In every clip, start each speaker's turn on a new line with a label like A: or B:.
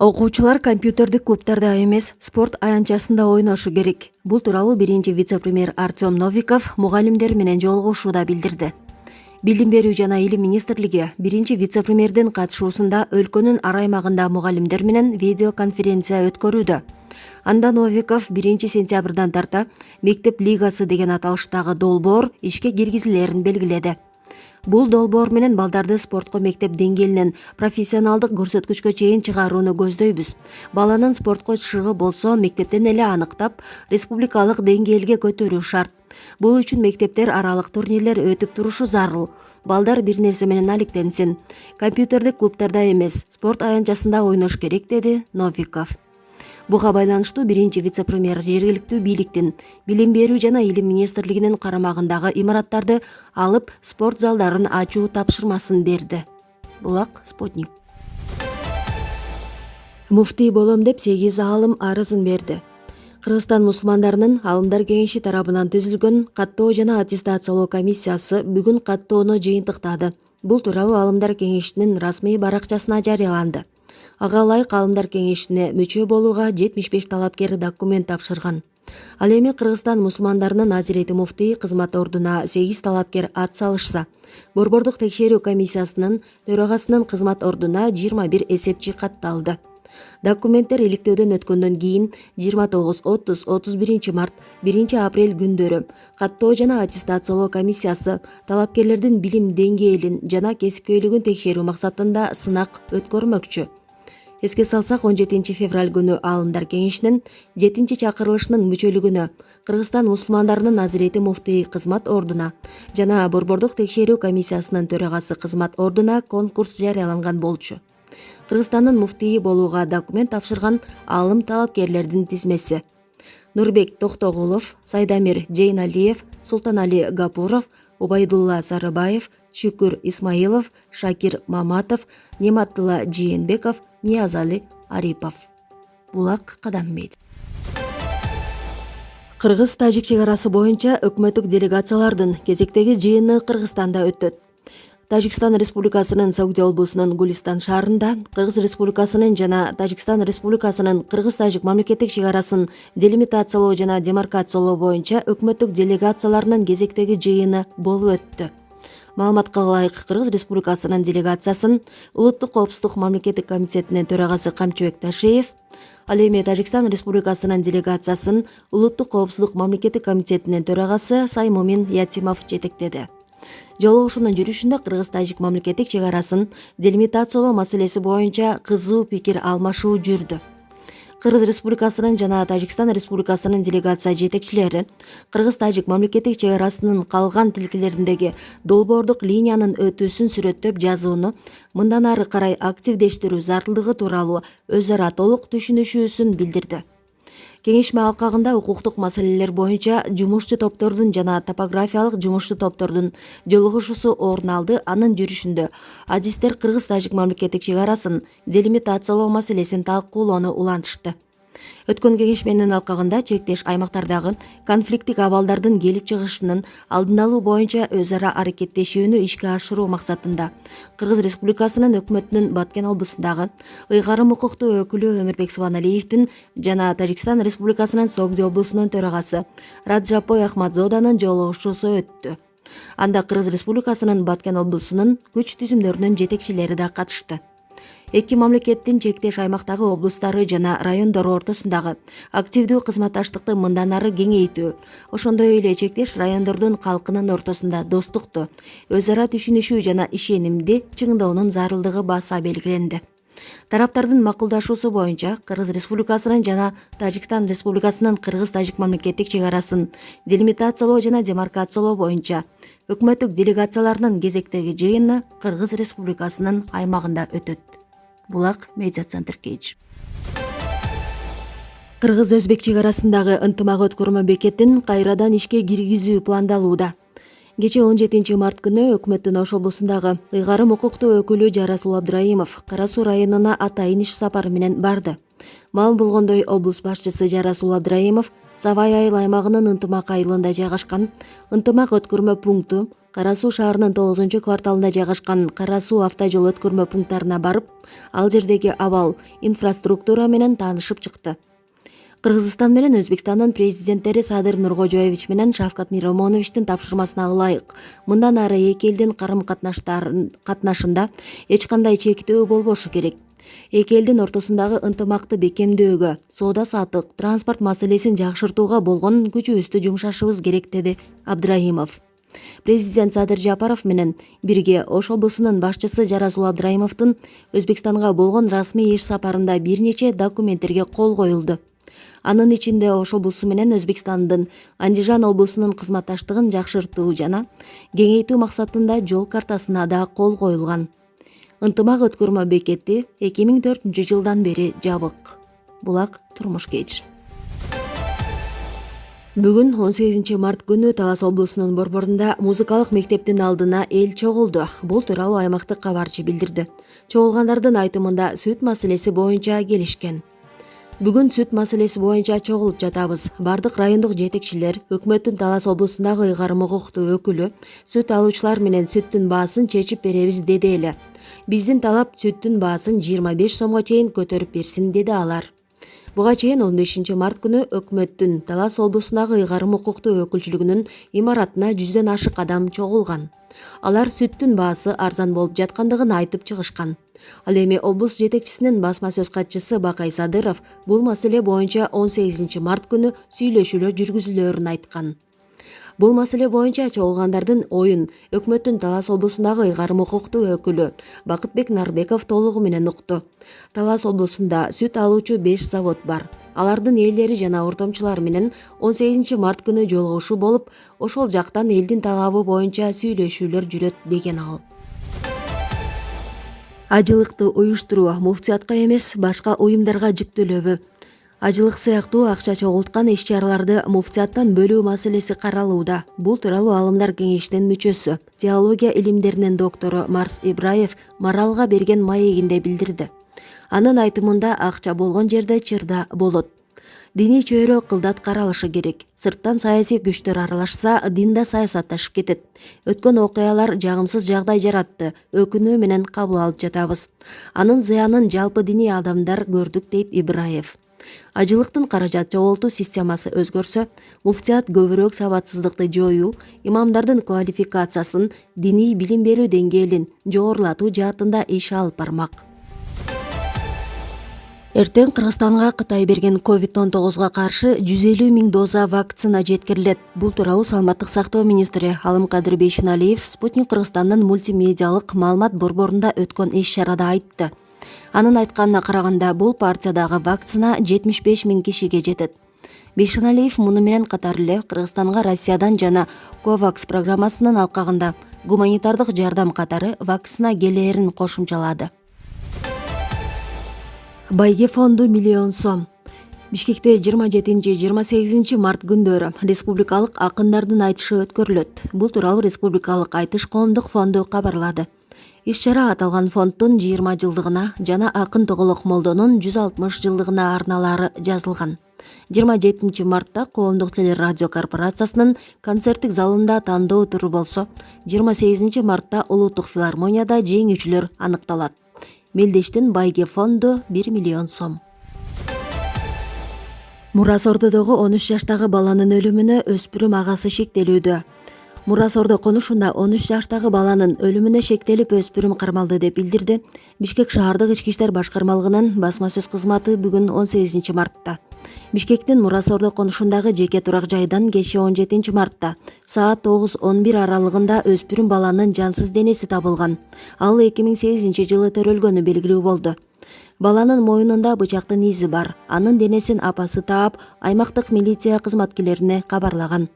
A: Окуучулар компьютердик клубдарда эмес, спорт аянтчасында ойношу керек. Бул тууралуу биринчи вице-премьер Артем Новиков мугалимдер менен жолугушууда билдирди. Билим берүү жана илим министрлиги биринчи вице-премьердин катышуусунда өлкөнүн ар аймагында мугалимдер менен видеоконференция өткөрүүдө. Анда Новиков 1 сентябрдан тарта мектеп лигасы деген аталыштагы долбоор ишке киргизилерин белгиледи. Бул долбоор менен балдарды спортко мектеп деңгээлинен профессионалдык көрсөткүчкө чейин чыгарууну көздөйбүз. Баланын спортко чыгы болсо мектептен эле аныктап, республикалык деңгээлге көтөрүү шарт. Бул үчүн мектептер аралык турнирлер өтүп турушу зарыл. Балдар бир нерсе менен алектенсин. Компьютердик клубдарда эмес, спорт аянтчасында ойнош керек, деди Новиков. Буга байланыштуу биринчи вице-премьер жергиликтүү бийликтин билим берүү жана илим министрлигинин карамагындагы имараттарды алып спорт залдарын ачуу тапшырмасын берди. Булак Спутник. Муфтий болом деп 8 аалым арызын берди. Кыргызстан мусулмандарынын Аалымдар кеңеши тарабынан түзүлгөн каттоо жана аттестациялоо комиссиясы бүгүн каттоону жыйынтыктады. Бул тууралуу Аалымдар кеңешинин расмий баракчасына жарыяланды. Ага ылайык Аалымдар кеңешине мүчө болууга 75 талапкер документ тапшырган. Ал эми Кыргызстан мусулмандарынын Азирети муфтий кызмат ордуна 8 талапкер ат салышса, Борбордук текшерүү комиссиясынын төрагасынын кызмат ордуна 21 эсепчи катталды. Документтер иликтөөдөн өткөндөн кийин 29, 30, 31 март, 1 апрель күндөрү каттоо жана аттестациялоо комиссиясы талапкерлердин билим деңгээлин жана кесипкөйлүгүн текшерүү максатында сынак өткөрмөкчү. Эске салсак, 17 февраль күнү Аалымдар кеңешинин 7-чакырылышынын мүчөлүгүнө Кыргызстан мусулмандарынын Азирети муфтий кызмат ордуна жана Борбордук текшерүү комиссиясынын төрагасы кызмат ордуна конкурс жарыяланган болчу. Кыргызстандын муфтийи болууга документ тапшырган аалым талапкерлердин тизмеси: Нурбек Токтогулов, Сайдамир Жейналиев, Султанали Гапуров, Убайдулла Сарыбаев, Шүкүр Исмаилов, Шакир Маматов, Нематтыла Жээнбеков, Ниязали Арипов. Булак Кадамбек. Кыргыз-Тажик чегарасы боюнча өкмөттүк делегациялардын кезектеги жыйыны Кыргызстанда өтөт. Тажикстан Республикасынын Согди облусунун Гулистан шаарында Кыргыз Республикасынын жана Тажикстан Республикасынын Кыргыз-Тажик мамлекеттик чегарасын делимитациялоо жана демаркациялоо боюнча өкмөттүк делегацияларынын кезектеги жыйыны болуп өттү. Маалыматка ылайык, Кыргыз Республикасынын делегациясын Улуттук коопсуздук мамлекеттик комитетинин төрагасы Камчыбек Ташиев, ал эми Тажикстан Республикасынын делегациясын Улуттук коопсуздук мамлекеттик комитетинин төрагасы Саймумин Ятимов жетектеди. Жолугушуунун жүрүшүндө Кыргыз-Тажик мамлекеттик чегарасын делимитациялоо маселеси боюнча кызуу пикир алмашуу жүрдү. Кыргыз Республикасынын жана Тажикстан Республикасынын делегация жетекчилери Кыргыз-Тажик мамлекеттик чегарасынын калган тилкелериндеги долбоордук линиянын өтүүсүн сүрөттөп жазууну мындан ары карай активдештирүү зарылдыгы тууралуу өз ара толук түшүнүшүүсүн билдирди. Кеңешме алкагында укуктук маселелер боюнча жумушчу топтордун жана топографиялык жумушчу топтордун жолугушуусу орун алды. Анын жүрүшүндө адистер Кыргыз-Тажик мамлекеттик чегарасын делимитациялоо маселесин талкуулоону улантышты. Өткөн кеңешменин алкагында чектеш аймактардагы конфликттик абалдардын келип чыгышынын алдын алуу боюнча өз ара аракеттешүүнү ишке ашыруу максатында Кыргыз Республикасынын өкмөтүнүн Баткен облусундагы ыйгарым укуктуу өкүлү Өмүрбек Субаналиевдин жана Тажикстан Республикасынын Согди облусунун төрагасы Раджапой Ахмадзоданын жолугушуусу өттү. Анда Кыргыз Республикасынын Баткен облусунун күч түзүмдөрүнүн жетекчилери да катышты. Эки мамлекеттин чектеш аймактагы облустары жана райондор ортосундагы активдүү кызматташтыкты мындан ары кеңейтүү, ошондой эле чектеш райондордун калкынын ортосунда достукту, өз ара түшүнүшүү жана ишенимди чыңдоонун зарылдыгы баса белгиленди. Тараптардын макулдашуусу боюнча Кыргыз Республикасынын жана Тажикстан Республикасынын Кыргыз-Тажик мамлекеттик чегарасын делимитациялоо жана демаркациялоо боюнча өкмөттүк делегацияларынын кезектеги жыйыны Кыргыз Республикасынын аймагында өтөт. Булак Медиа Центр Кейдж. Кыргыз-Өзбек чегарасындагы ынтымак өткөрмө бекетин кайрадан ишке киргизүү пландалууда. Кечээ 17 март күнү өкмөттүн Ош облусундагы ыйгарым укуктуу өкүлү Жарасул Абдраимов Кара Суу районуна атайын иш сапары менен барды. Маалым болгондой, облус башчысы Жарасул Абдраимов Савай айыл аймагынын Ынтымак айылында жайгашкан. Ынтымак өткөрмө пункту Кара Суу шаарынын 9-кварталында жайгашкан Кара Суу автожол өткөрмө пункттарына барып, ал жердеги абал, инфраструктура менен таанышып чыкты. Кыргызстан менен Өзбекстандын президенттери Садыр Нуркожоевич менен Шавкат Миромоновичтин тапшырмасына ылайык мындан ары эки элдин катнашында эч кандай чектөө болбошу керек. Эки элдин ортосундагы ынтымакты бекемдөөгө, соода-саттык, транспорт маселесин жакшыртууга болгон күчүбүздү жумшашыбыз керек, деди Абдрахимов. Президент Садыр Жапаров менен бирге Ош облусунун башчысы Жарасул Абдрахимовдун Өзбекстанга болгон расмий иш сапарында бир нече документтерге кол коюлду. Анын ичинде Ош облусу менен Өзбекстандын Андижан облусунун кызматташтыгын жакшыртуу жана кеңейтүү максатында жол картасына да кол коюлган. Ынтымак өткөрмө бекети 2004-жылдан бери жабык. Булак турмуш кеч. Бүгүн 18 март күнү Талас облусунун борборунда музыкалык мектептин алдына эл чогулду. Бул тууралуу аймактык кабарчы билдирди. Чогулгандардын айтымында сүт маселеси боюнча келишкен. Бүгүн сүт маселеси боюнча чогулуп жатабыз. Бардык райондук жетекчилер, өкмөттүн Талас облусундагы ыйгарым укуктуу өкүлү сүт алуучулар менен сүттүн баасын чечип беребиз, деди эле. Биздин талап сүттүн баасын 25 сомго чейин көтөрүп берсин, деди алар. Буга чейин 15 март күнү өкмөттүн Талас облусундагы ыйгарым укуктуу өкүлчүлүгүнүн имаратына 100дөн ашык адам чогулган. Алар сүттүн баасы арзан болуп жаткандыгын айтып чыгышкан. Ал эми облус жетекчисинин басма сөз катчысы Бакай Садыров бул маселе боюнча 18 март күнү сүйлөшүүлөр жүргүзүлөөрүн айткан. Бул маселе боюнча чогулгандардын оюн өкмөттүн Талас облусундагы ыйгарым укуктуу өкүлү Бакытбек Нарбеков толугу менен укту. Талас облусунда сүт алуучу 5 завод бар. Алардын ээлери жана ортомчулар менен 18 март күнү жолугушуу болуп, ошол жактан элдин талабы боюнча сүйлөшүүлөр жүрөт, деген ал. Ажылыкты уюштуруу муфтиятка эмес, башка уюмдарга жүктөлөбү? Ажылык сыяктуу акча чогулткан иш-чараларды муфтияттан бөлүү маселеси каралууда. Бул тууралуу Алымдар кеңешинин мүчөсү, теология илимдеринин доктору Марс Ибраев Маралга берген маегинде билдирди. Анын айтымында акча болгон жерде чырда болот. Диний чөйрө кылдат каралышы керек. Сырттан саясий күчтөр аралашса, дин да саясатташып кетет. Өткөн окуялар жагымсыз жагдай жаратты. Өкүнүү менен кабыл алып жатабыз. Анын зыянын жалпы диний адамдар көрдүк, дейт Ибраев. Ажылыктын каражат чогултуу системасы өзгөрсө, муфтият көбүрөөк сабатсыздыкты жоюу, имамдардын квалификациясын, диний билим берүү деңгээлин жогорулатуу жаатында иш алып бармак. Эртең Кыргызстанга Кытай берген COVID-19 каршы 150 000 доза вакцина жеткирилет. Бул тууралуу Саламаттык сактоо министри Алымкадыр Бейшеналиев Спутник Кыргызстандын мультимедиалык маалымат борборунда өткөн иш-чарада айтты. Анын айтканына караганда, бул партиядагы вакцина 75 000 кишиге жетет. Бейшеналиев муну менен катар эле Кыргызстанга Россиядан жана COVAX программасынын алкагында гуманитардык жардам катары вакцина келээрин кошумчалады. Байге фонду 1 миллион сом. Бишкекте 27-28 март күндөрү республикалык акындардын айтышы өткөрүлөт. Бул тууралуу Республикалык айтыш коомдук фонду кабарлады. Иш-чара аталган фонддун 20 жылдыгына жана акын Тоголок Молдонун 160 жылдыгына арналары жазылган. 27 мартта Коомдук телерадио корпорациясынын концерттик залында тандоо туру болсо, 28 мартта Улуттук филармонияда жеңүүчүлөр аныкталат. Мелдештин Байге фонду 1 миллион сом. Мурас Ордодогу 13 жаштагы баланын өлүмүнө өспүрүм агасы шектелүүдө. Мурас Ордо конушунда 13 жаштагы баланын өлүмүнө шектелип өспүрүм кармалды деп билдирди Бишкек шаардык ички иштер башкармалыгынын басма сөз кызматы бүгүн 18 мартта. Бишкектин Мурас Ордо конушундагы жеке турак жайдан кечээ 17 мартта саат 9:11 аралыгында өспүрүм баланын жансыз денеси табылган. Ал 2008 жылы төрөлгөнү белгилүү болду. Баланын моюнунда бычактын изи бар. Анын денесин апасы таап, аймактык милиция кызматкерлерине кабарлаган.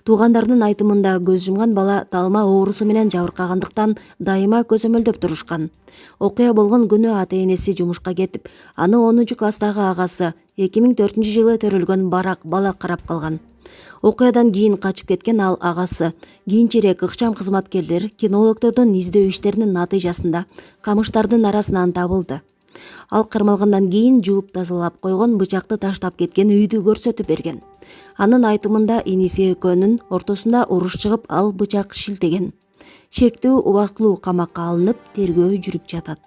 A: Туугандардын айтымында көз жумган бала талма оорусу менен жабыркагандыктан дайыма көзөмөлдөп турушкан. Окуя болгон күнү ата-энеси жумушка кетип, аны 10 класстагы агасы 2004 жылы төрөлгөн Барак бала карап калган. Окуядан кийин качып кеткен ал агасы кийинчерээк ыкчам кызматкерлер кинологдордун издөө иштеринин натыйжасында камыштардын арасынан табылды. Ал кармалгандан кийин жууп тазалап койгон бычакты таштап кеткен үйдү көрсөтүп берген. Анын айтымында иниси экөөнүн ортосунда уруш чыгып, ал бычак шилтеген. Шектүү убактылуу камакка алынып, тергөө жүрүп жатат.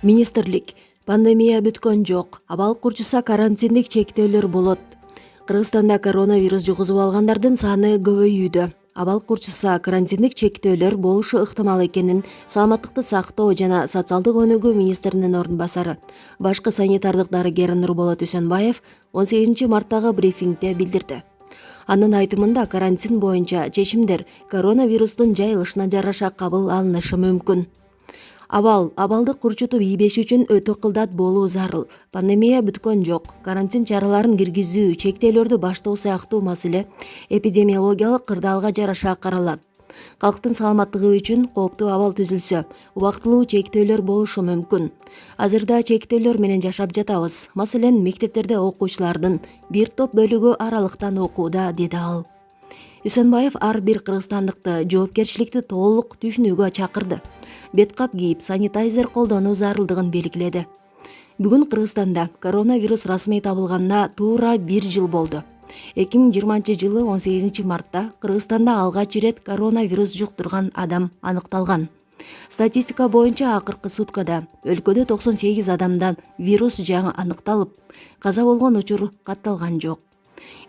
A: Министрлик: пандемия бүткөн жок, абал курчуса карантиндик чектөөлөр болот. Кыргызстанда коронавирус жугузуп алгандардын саны көбөйүүдө. Абал курчуса карантиндик чектөөлөр болушу ыктымал экенин Саламаттыкты сактоо жана социалдык өнүгүү министринин орун басары, башкы санитардык дарыгер Нурболот Үсөнбаев 18 марттагы брифингде билдирди. Анын айтымында карантин боюнча чечимдер коронавирустун жайылышына жараша кабыл алынышы мүмкүн. Абалды курчутуп ийбеш үчүн өтө кылдат болуу зарыл. Пандемия бүткөн жок. Карантин чараларын киргизүү, чектөөлөрдү баштоо сыяктуу маселе эпидемиологиялык кырдаалга жараша каралат. Калктын саламаттыгы үчүн кооптуу абал түзүлсө, убактылуу чектөөлөр болушу мүмкүн. Азырда чектөөлөр менен жашап жатабыз. Маселен, мектептерде окуучулардын бир топ бөлүгү аралыктан окууда, деди ал. Үсөнбаев ар бир кыргызстандыкты жоопкерчиликти толук түшүнүүгө чакырды. Бет кап кийип, санитайзер колдонуу зарылдыгын белгиледи. Бүгүн Кыргызстанда коронавирус расмий табылганына туура 1 жыл болду. 2020-жылы 18 мартта Кыргызстанда алгач ирет коронавирус жуктурган адам аныкталган. Статистика боюнча акыркы суткада өлкөдө 98 адамдан вирус жаңы аныкталып, каза болгон учур катталган жок.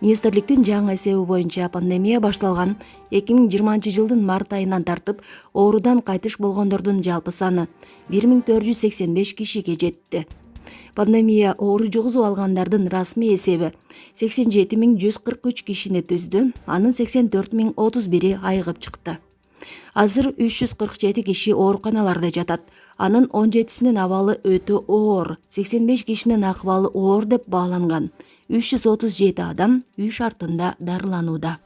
A: Министрликтин жаңы эсеби боюнча пандемия башталган 2020-жылдын март айынан тартып, оорудан кайтыш болгондордун жалпы саны 1485 кишиге жетти. Пандемия оору жугузуп алгандардын расмий эсеби 87143 кишини түздү, анын 84031 айыгып чыкты. Азыр 347 киши ооруканаларда жатат. Анын 17синин абалы өтө оор, 85 кишинин акыбалы оор деп бааланган. 337 адам үй шартында дарыланууда.